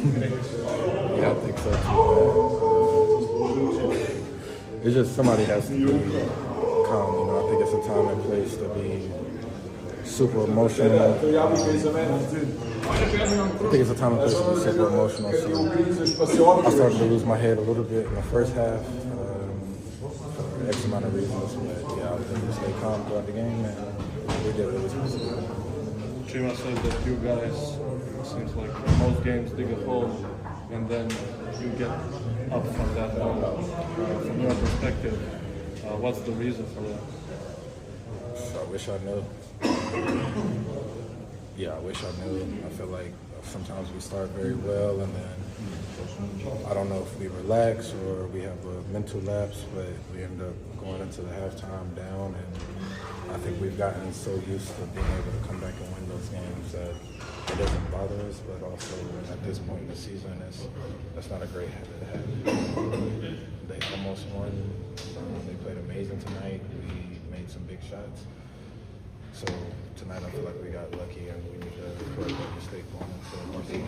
Yeah, I think so too. It's just somebody has to be calm. You know, I think it's a time and place to be super emotional. I think it's a time and place to be super emotional. So I started to lose my head a little bit in the first half. For X amount of reasons, but yeah, I was able to stay calm throughout the game, and we did what we were supposed to do. Chima said that you guys, it seems like most games dig a hole and then you get up from that hole. From your perspective, what's the reason for that? I wish I knew. Yeah, I wish I knew. I feel like sometimes we start very well and then I don't know if we relax or we have a mental lapse, but we end up going into the halftime down, and I think we've gotten so used to being able to come back and win those games that it doesn't bother us, but also at this point in the season, that's not a great habit to have. They almost won. They played amazing tonight. We made some big shots. So tonight I feel like we got lucky and we need to correct that mistake going into the season.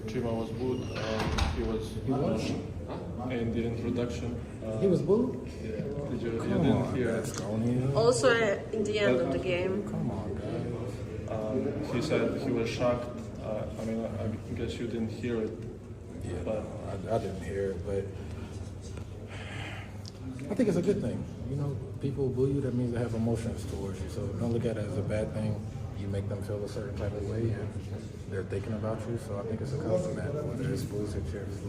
Chima was booed. He was in the introduction. He was booed? Yeah. You Come didn't on, hear. Baskonijom. Also in the end of the game. Come on, guys. He said he was shocked. I mean, I guess you didn't hear it. Yeah, But I didn't hear it, but I think it's a good thing. You know, people boo you, that means they have emotions towards you. So don't look at it as a bad thing. You make them feel a certain type of way, and they're thinking about you. So I think it's a compliment, whether it's boos or cheers.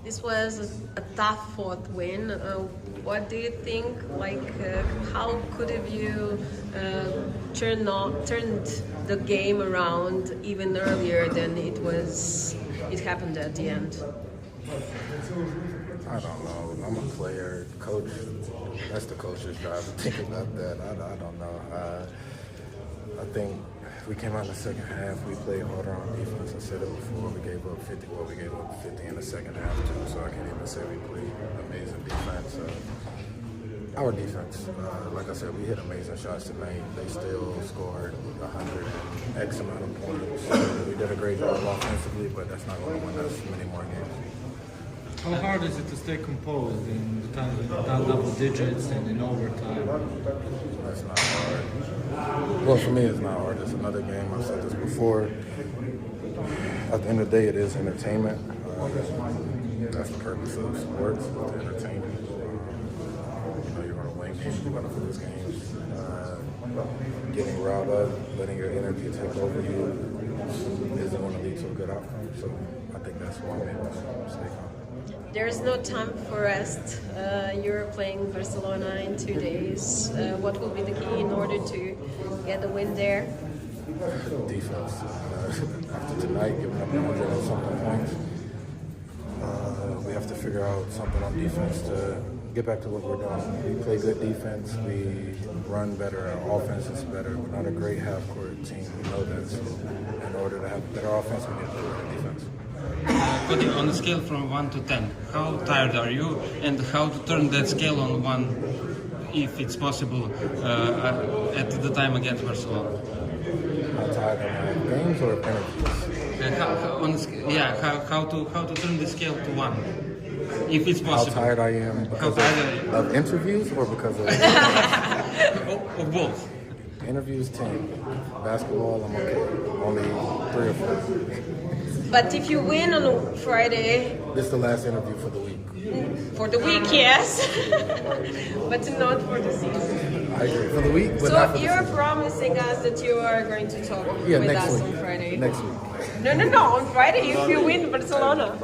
This was a tough fought win. What do you think? How could have you turned the game around even earlier than it happened at the end? I don't know. I'm a player. Coach, that's the coach's job to think about that. I don't know. I think we came out in the second half. We played harder on defense instead of before. We gave up 50. Well, we gave up 50 in the second half too. So I can't even say we played amazing defense. Our defense, like I said, we hit amazing shots tonight. They still scored 100 and X amount of points. We did a great job offensively, but that's not going to win us many more games. How hard is it to stay composed in the time down double digits and in overtime? That's not hard. Well, for me, it's not hard. It's another game. I've said this before. At the end of the day, it is entertainment. That's the purpose of sports, to entertain. You know, you're going to win games, you're going to lose games. Getting riled up, letting your energy take over you isn't going to lead to a good outcome. So I think that's why I'm able to stay calm. There's no time for rest. You're playing Barcelona in 2 days. What will be the key in order to get the win there? Defense. After tonight, giving up 100 and something points, we have to figure out something on defense to get back to what we're doing. We play good defense. We run better. Our offense is better. We're not a great half-court team. We know that. So in order to have better offense, we need to play better defense. Kodi, on a scale from 1 to 10, how tired are you, and how to turn that scale on 1, if it's possible, at the time against Barcelona? How tired am I? Games or interviews? How to turn the scale to 1, if it's How possible? tired I am because of interviews or because of Of both. interviews? 10. Basketball, I'm okay. Only 3 or 4. But if you win on Friday, This is the last interview for the week. for the week, yes, but not for the season. I agree. For the week, but So not for the you're season. promising us that you are going to talk Yeah, with next us week. on Friday? Next week. No, on Friday if you win Barcelona.